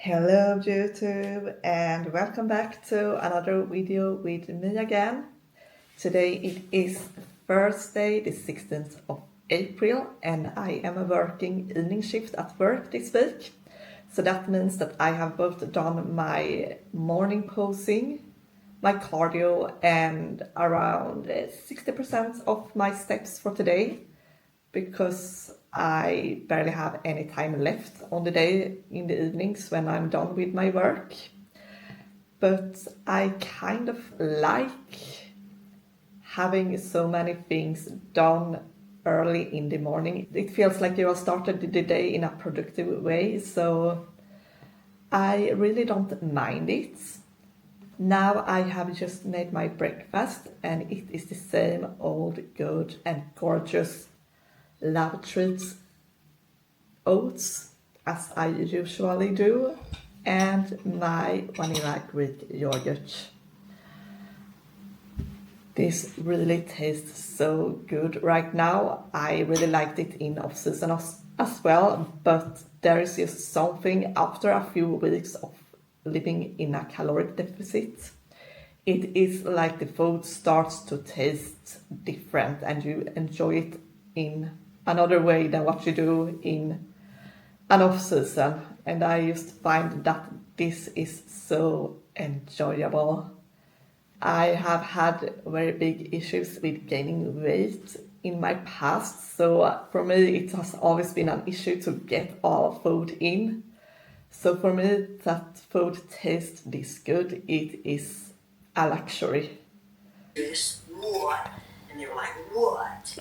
Hello YouTube and welcome back to another video with me again. Today it is Thursday the 16th of April and I am working evening shift at work this week. So that means that I have both done my morning posing, my cardio and around 60% of my steps for today, because I barely have any time left on the day in the evenings when I'm done with my work. But I kind of like having so many things done early in the morning. It feels like you have started the day in a productive way, so I really don't mind it. Now I have just made my breakfast and it is the same old good and gorgeous Love Treats oats as I usually do, and my vanilla Greek yogurt. This really tastes so good right now. I really liked it in off-season as well, but there is just something after a few weeks of living in a caloric deficit. It is like the food starts to taste different and you enjoy it in another way than what you do in an off-season, and I just find that this is so enjoyable. I have had very big issues with gaining weight in my past, so for me it has always been an issue to get all food in. So for me that food tastes this good, it is a luxury. This what? And they were like, what?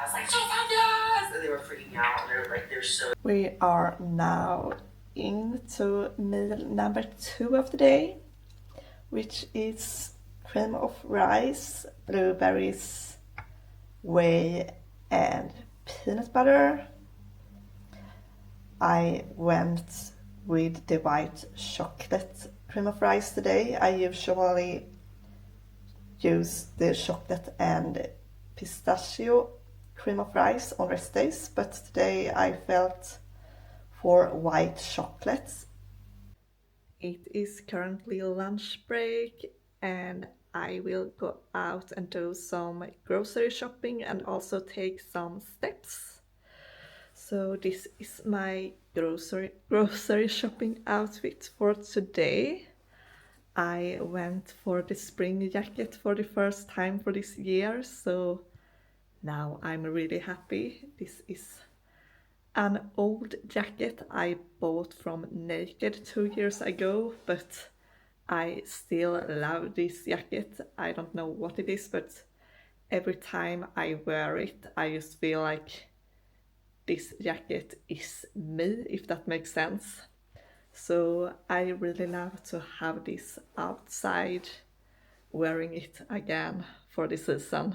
I was like, yes! And they were freaking out. And they were like, they're so. We are now into meal number 2 of the day, which is cream of rice, blueberries, whey, and peanut butter. I went with the white chocolate cream of rice today. I usually use the chocolate and pistachio cream of rice on rest days, but today I felt for white chocolate. It is currently lunch break and I will go out and do some grocery shopping and also take some steps. So this is my grocery shopping outfit for today. I went for the spring jacket for the first time for this year, so now I'm really happy. This is an old jacket I bought from Naked 2 years ago, but I still love this jacket. I don't know what it is, but every time I wear it, I just feel like this jacket is me, if that makes sense. So I really love to have this outside, wearing it again for the season.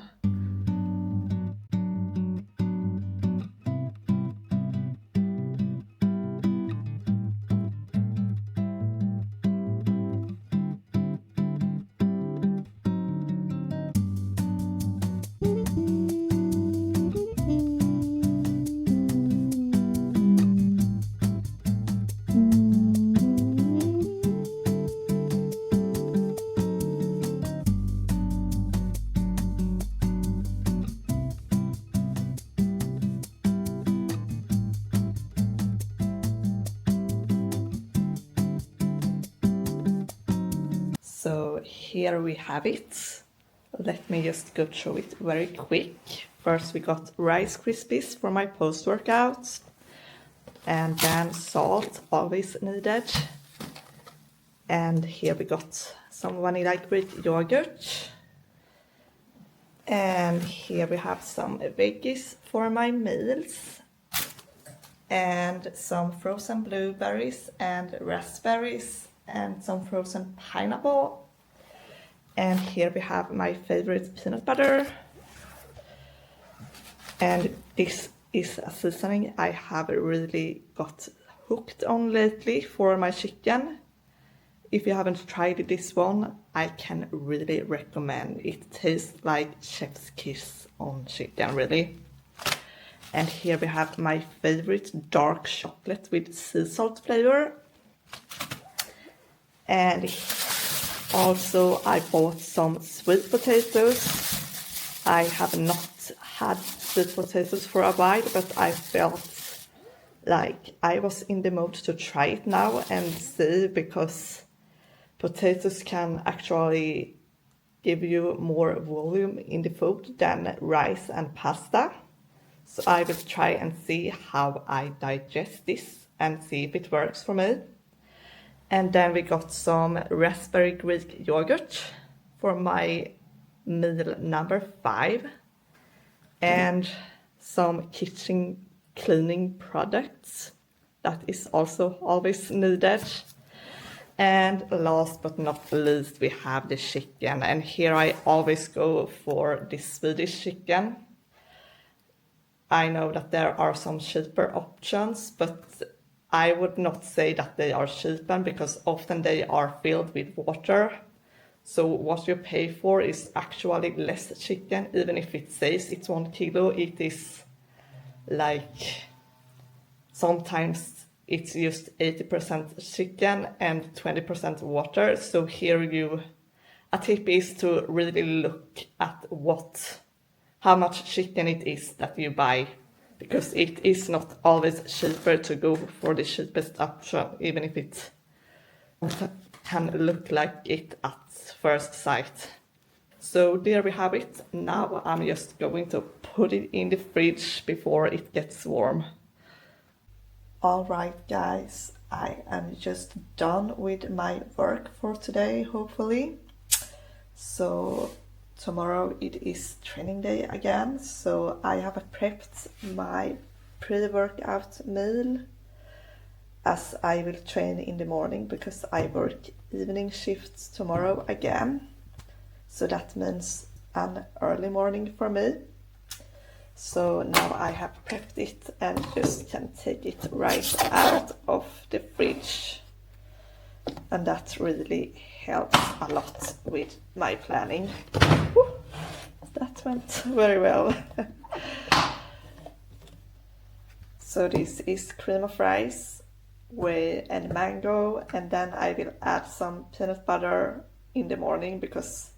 here we have it. Let me just go through it very quick. First we got Rice Krispies for my post-workout. And then salt, always needed. And here we got some vanilla Greek yogurt. And here we have some veggies for my meals. And some frozen blueberries and raspberries and some frozen pineapple. And here we have my favorite peanut butter. And this is a seasoning I have really got hooked on lately for my chicken. If you haven't tried this one, I can really recommend. It tastes like chef's kiss on chicken, really. And here we have my favorite dark chocolate with sea salt flavor. And also I bought some sweet potatoes. I have not had sweet potatoes for a while, but I felt like I was in the mood to try it now and see, because potatoes can actually give you more volume in the food than rice and pasta. So I will try and see how I digest this and see if it works for me. And then we got some raspberry Greek yogurt for my meal number 5. And some kitchen cleaning products. That is also always needed. And last but not least, we have the chicken. And here I always go for the Swedish chicken. I know that there are some cheaper options, but I would not say that they are cheaper, because often they are filled with water. So what you pay for is actually less chicken. Even if it says it's 1 kilo, it is like sometimes it's just 80% chicken and 20% water. So here a tip is to really look at how much chicken it is that you buy, because it is not always cheaper to go for the cheapest option, even if it can look like it at first sight. So there we have it. Now I'm just going to put it in the fridge before it gets warm. Alright guys, I am just done with my work for today, hopefully. So tomorrow it is training day again, so I have prepped my pre-workout meal, as I will train in the morning because I work evening shifts tomorrow again. So that means an early morning for me. So now I have prepped it and just can take it right out of the fridge. And that really helps a lot with my planning. Woo! That went very well. So this is cream of rice, whey and mango, and then I will add some peanut butter in the morning, because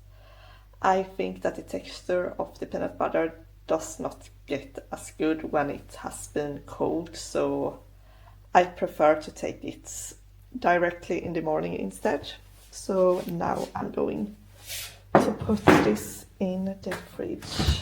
I think that the texture of the peanut butter does not get as good when it has been cold, so I prefer to take it directly in the morning instead. So now I'm going to put this in the fridge.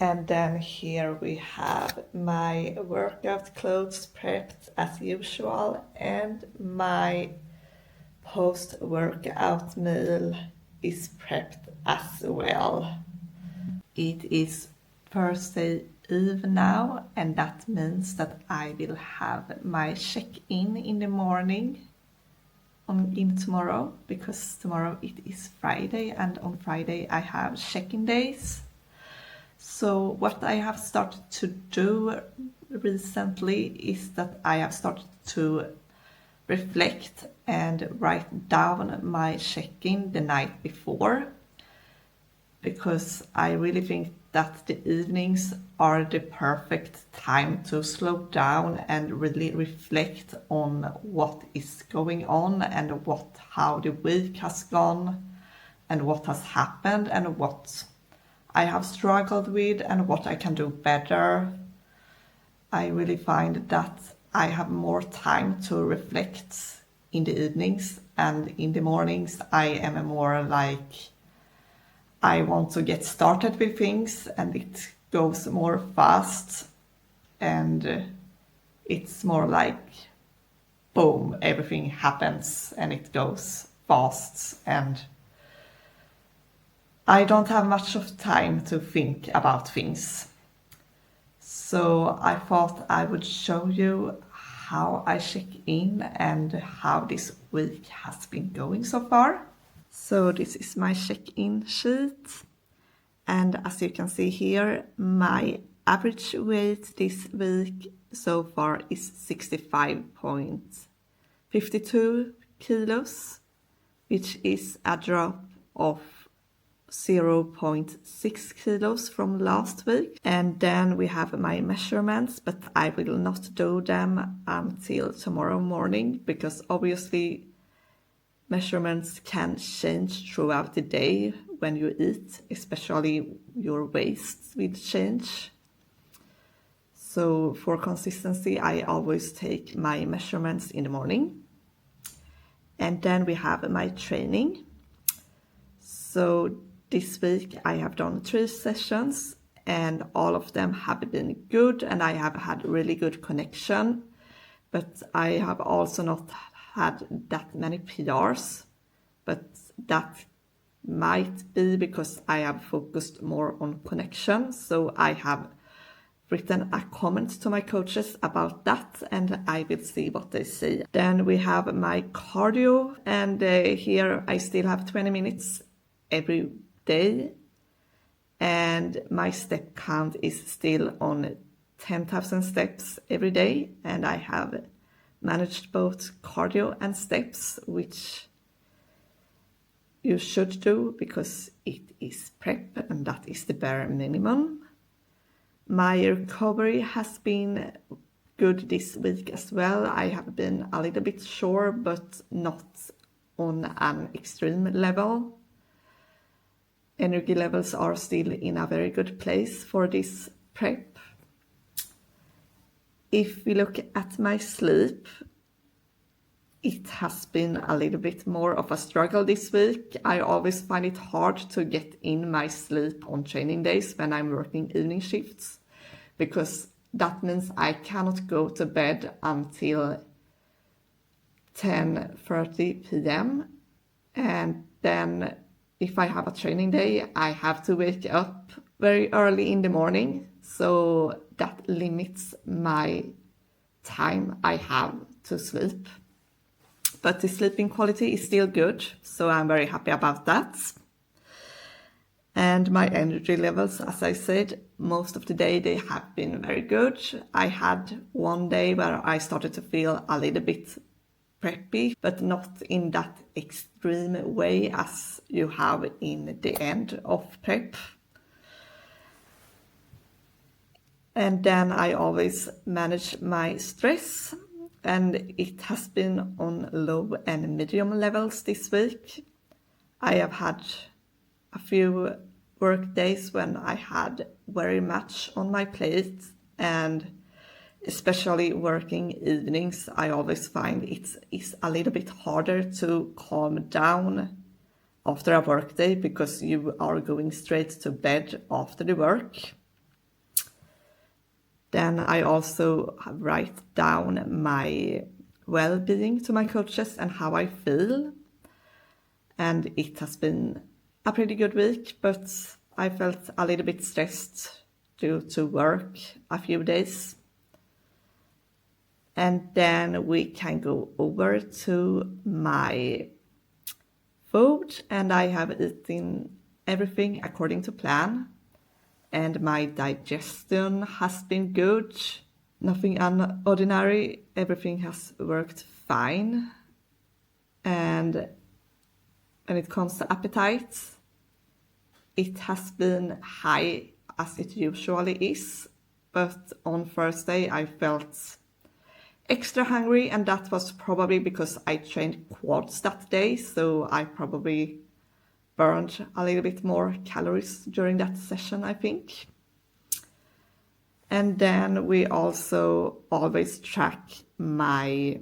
And then here we have my workout clothes prepped as usual, and my post-workout meal is prepped as well. It is Thursday Eve now, and that means that I will have my check-in in the morning in tomorrow, because tomorrow it is Friday, and on Friday I have check-in days. So what I have started to do recently is that I have started to reflect and write down my check-in the night before, because I really think that the evenings are the perfect time to slow down and really reflect on what is going on, and how the week has gone, and what has happened, and what I have struggled with, and what I can do better. I really find that I have more time to reflect in the evenings, and in the mornings I am more like I want to get started with things, and it goes more fast, and it's more like boom, everything happens and it goes fast, and I don't have much of time to think about things. So I thought I would show you how I check in and how this week has been going so far. So this is my check-in sheet, and as you can see here, my average weight this week so far is 65.52 kilos, which is a drop of 0.6 kilos from last week. And then we have my measurements, but I will not do them until tomorrow morning, because obviously measurements can change throughout the day when you eat, especially your waist will change. So for consistency, I always take my measurements in the morning. And then we have my training. So this week I have done 3 sessions, and all of them have been good, and I have had really good connection, but I have also not had that many PRs, but that might be because I have focused more on connection. So I have written a comment to my coaches about that, and I will see what they say. Then we have my cardio, and here I still have 20 minutes every day, and my step count is still on 10,000 steps every day, and I have managed both cardio and steps, which you should do because it is prep and that is the bare minimum. My recovery has been good this week as well. I have been a little bit sore, but not on an extreme level. Energy levels are still in a very good place for this prep. If we look at my sleep, it has been a little bit more of a struggle this week. I always find it hard to get in my sleep on training days when I'm working evening shifts, because that means I cannot go to bed until 10:30 p.m. And then if I have a training day, I have to wake up very early in the morning. So that limits my time I have to sleep. But the sleeping quality is still good, so I'm very happy about that. And my energy levels, as I said, most of the day they have been very good. I had one day where I started to feel a little bit preppy, but not in that extreme way as you have in the end of prep. And then I always manage my stress, and it has been on low and medium levels this week. I have had a few work days when I had very much on my plate, and especially working evenings, I always find it's a little bit harder to calm down after a work day because you are going straight to bed after the work. Then I also write down my well-being to my coaches and how I feel. And it has been a pretty good week, but I felt a little bit stressed due to work a few days. And then we can go over to my food, and I have eaten everything according to plan. And my digestion has been good, nothing unordinary, everything has worked fine. And when it comes to appetite, it has been high as it usually is, but on Thursday I felt extra hungry, and that was probably because I trained quads that day, so I probably burned a little bit more calories during that session, I think. And then we also always track my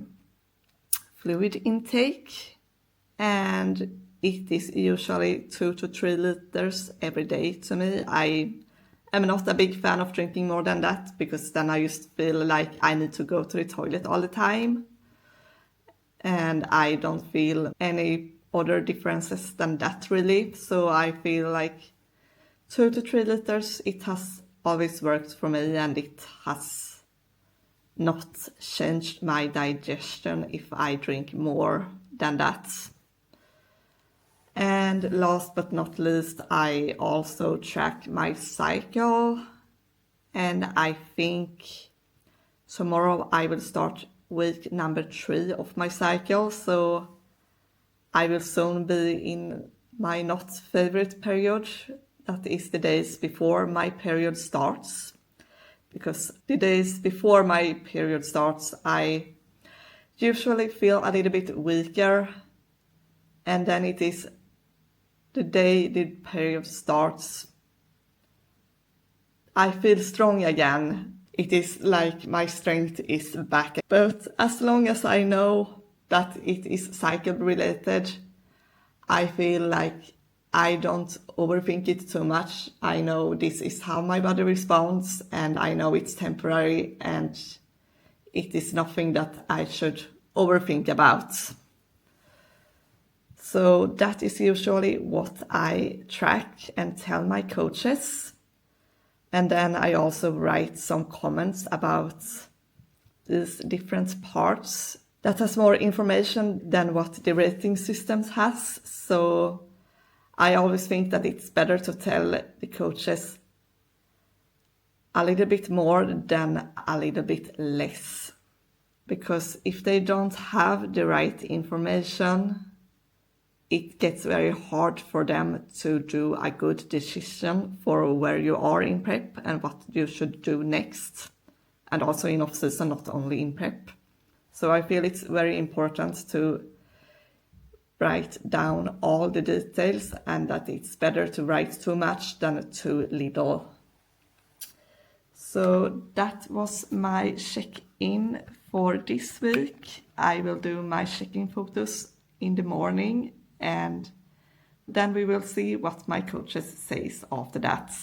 fluid intake, and it is usually 2 to 3 liters every day to me. I am not a big fan of drinking more than that, because then I just feel like I need to go to the toilet all the time, and I don't feel any other differences than that really. So I feel like 2 to 3 liters, it has always worked for me, and it has not changed my digestion if I drink more than that. And last but not least, I also track my cycle, and I think tomorrow I will start week number 3 of my cycle, so I will soon be in my not favorite period, that is the days before my period starts. Because the days before my period starts, I usually feel a little bit weaker, and then it is the day the period starts, I feel strong again. It is like my strength is back. But as long as I know that it is cycle related, I feel like I don't overthink it too much. I know this is how my body responds, and I know it's temporary, and it is nothing that I should overthink about. So that is usually what I track and tell my coaches. And then I also write some comments about these different parts that has more information than what the rating systems has. So I always think that it's better to tell the coaches a little bit more than a little bit less. Because if they don't have the right information, it gets very hard for them to do a good decision for where you are in prep and what you should do next. And also in off-season, not only in prep. So I feel it's very important to write down all the details, and that it's better to write too much than too little. So that was my check-in for this week. I will do my check-in photos in the morning, and then we will see what my coaches says after that.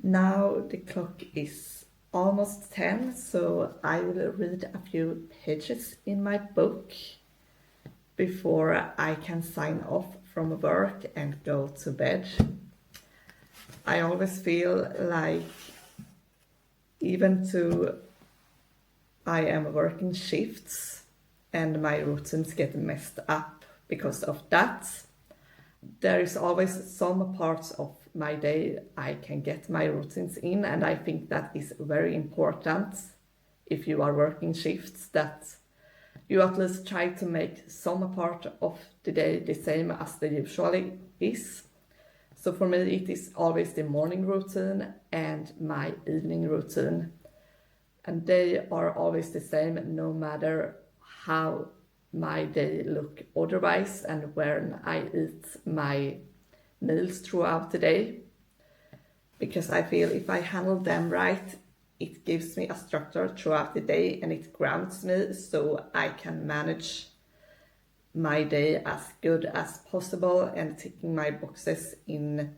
Now the clock is almost 10, so I will read a few pages in my book before I can sign off from work and go to bed. I always feel like even though I am working shifts and my routines get messed up because of that, there is always some parts of my day I can get my routines in, and I think that is very important if you are working shifts, that you at least try to make some part of the day the same as they usually is. So for me it is always the morning routine and my evening routine, and they are always the same no matter how my day look otherwise and when I eat my meals throughout the day, because I feel if I handle them right, it gives me a structure throughout the day and it grounds me so I can manage my day as good as possible and ticking my boxes in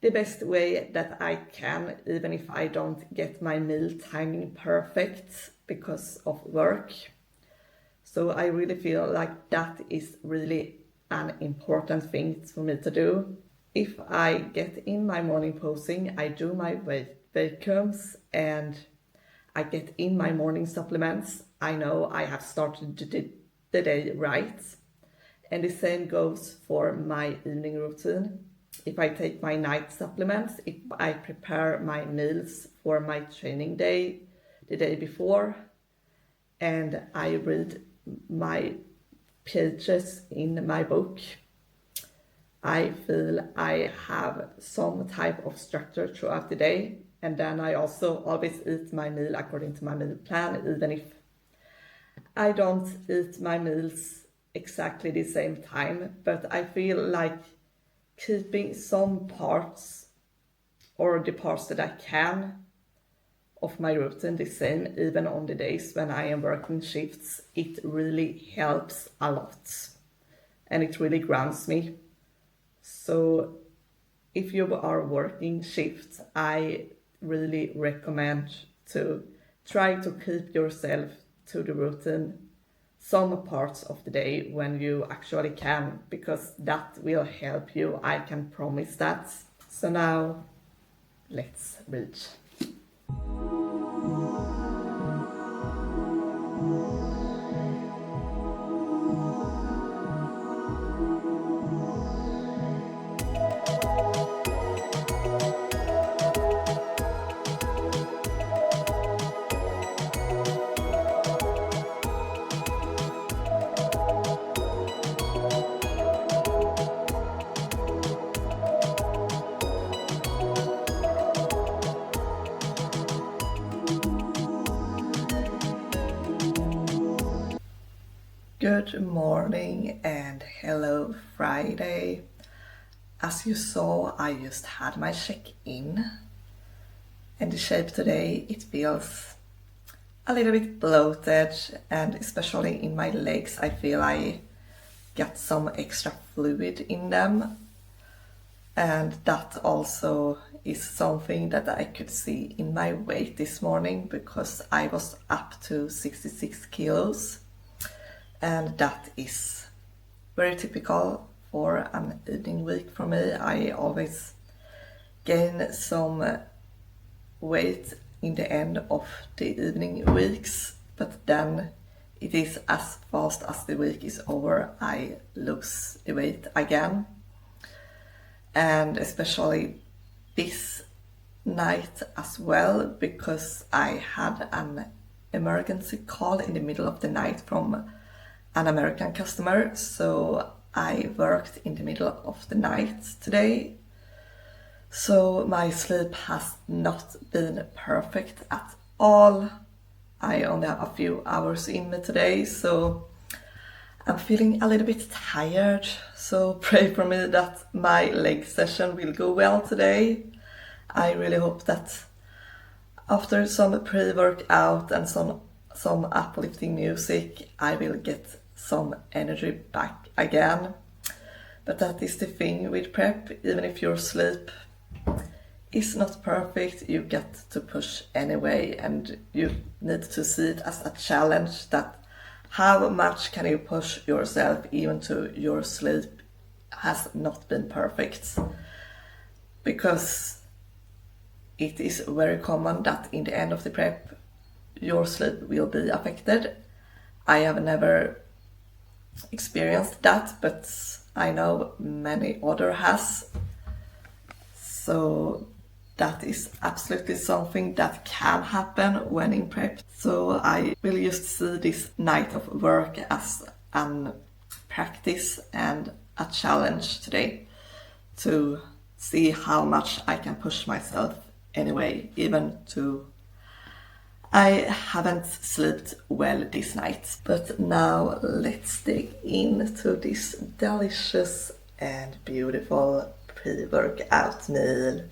the best way that I can, even if I don't get my meal timing perfect because of work. So I really feel like that is really an important thing for me to do. If I get in my morning posing, I do my vacuums and I get in my morning supplements, I know I have started the day right. And the same goes for my evening routine. if I take my night supplements, if I prepare my meals for my training day the day before, and I read my pages in my book, I feel I have some type of structure throughout the day. And then I also always eat my meal according to my meal plan, even if I don't eat my meals exactly the same time. But I feel like keeping some parts, or the parts that I can, of my routine the same, even on the days when I am working shifts, it really helps a lot. And it really grounds me. So if you are working shifts, I really recommend to try to keep yourself to the routine some parts of the day when you actually can, because that will help you. I can promise that. So now let's read. Good morning and hello Friday. As you saw, I just had my check-in, and the shape today, it feels a little bit bloated, and especially in my legs I feel I get some extra fluid in them, and that also is something that I could see in my weight this morning, because I was up to 66 kilos, and that is very typical for an evening week for me. I always gain some weight in the end of the evening weeks, but then it is as fast as the week is over, I lose the weight again. And especially this night as well, because I had an emergency call in the middle of the night from an American customer, so I worked in the middle of the night today. So my sleep has not been perfect at all. I only have a few hours in me today, so I'm feeling a little bit tired. So pray for me that my leg session will go well today. I really hope that after some pre-workout and some uplifting music, I will get some energy back again. But that is the thing with prep, even if your sleep is not perfect, you get to push anyway, and you need to see it as a challenge, that how much can you push yourself even to your sleep has not been perfect. Because it is very common that in the end of the prep, your sleep will be affected. I have never experienced that, but I know many other has. So that is absolutely something that can happen when in prep. So I will just see this night of work as a practice and a challenge today, to see how much I can push myself anyway, even to I haven't slept well this night. But now let's dig into this delicious and beautiful pre-workout meal.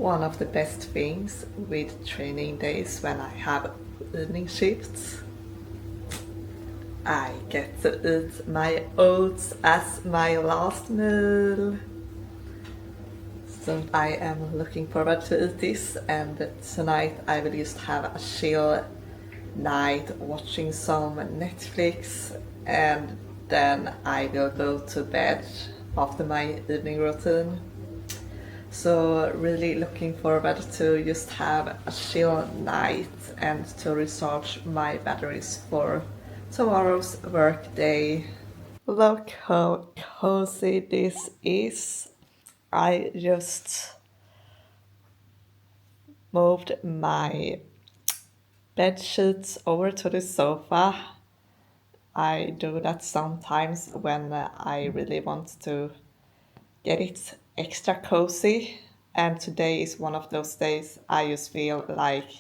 One of the best things with training days when I have evening shifts, I get to eat my oats as my last meal. So I am looking forward to eat this, and tonight I will just have a chill night watching some Netflix, and then I will go to bed after my evening routine. So really looking forward to just have a chill night and to recharge my batteries for tomorrow's work day. Look how cozy this is. I just moved my bed sheets over to the sofa. I do that sometimes when I really want to get it extra cozy. And today is one of those days I just feel like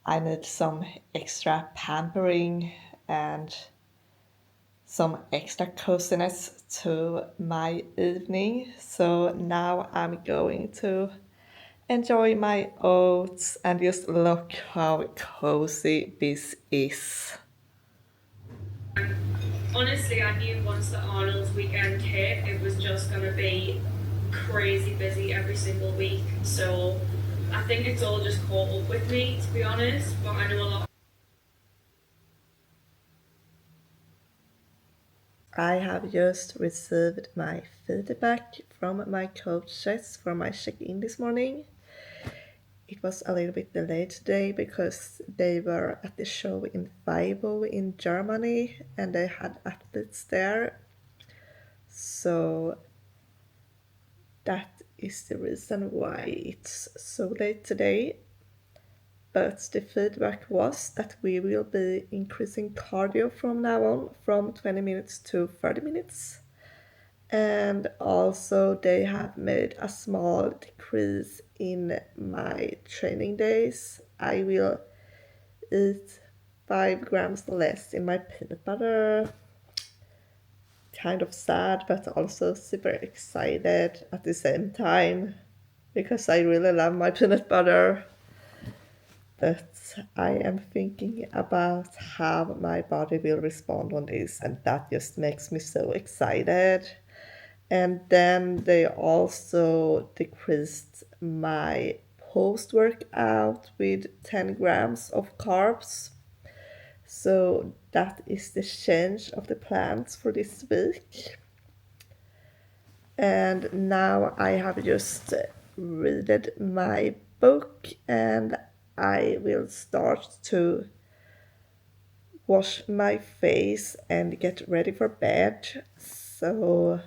I need some extra pampering and some extra coziness to my evening. So now I'm going to enjoy my oats and just look how cozy this is. Honestly, I knew once the Arnold's weekend hit, it was just gonna be crazy busy every single week. So I think it's all just caught up with me, to be honest. But I know a lot. I have just received my feedback from my coaches for my check-in this morning. It was a little bit delayed today because they were at the show in Weibo in Germany and they had athletes there. So that is the reason why it's so late today. But the feedback was that we will be increasing cardio from now on from 20 minutes to 30 minutes. And also they have made a small decrease in my training days. I will eat 5 grams less in my peanut butter. Kind of sad, but also super excited at the same time because I really love my peanut butter. But I am thinking about how my body will respond on this, and that just makes me so excited. And then they also decreased my post workout with 10 grams of carbs. So that is the change of the plans for this week. And now I have just read my book and I will start to wash my face and get ready for bed. So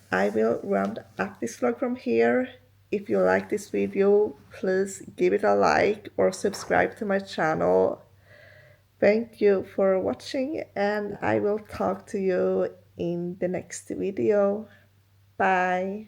I will round up this vlog from here. If you like this video, please give it a like or subscribe to my channel. Thank you for watching and I will talk to you in the next video. Bye.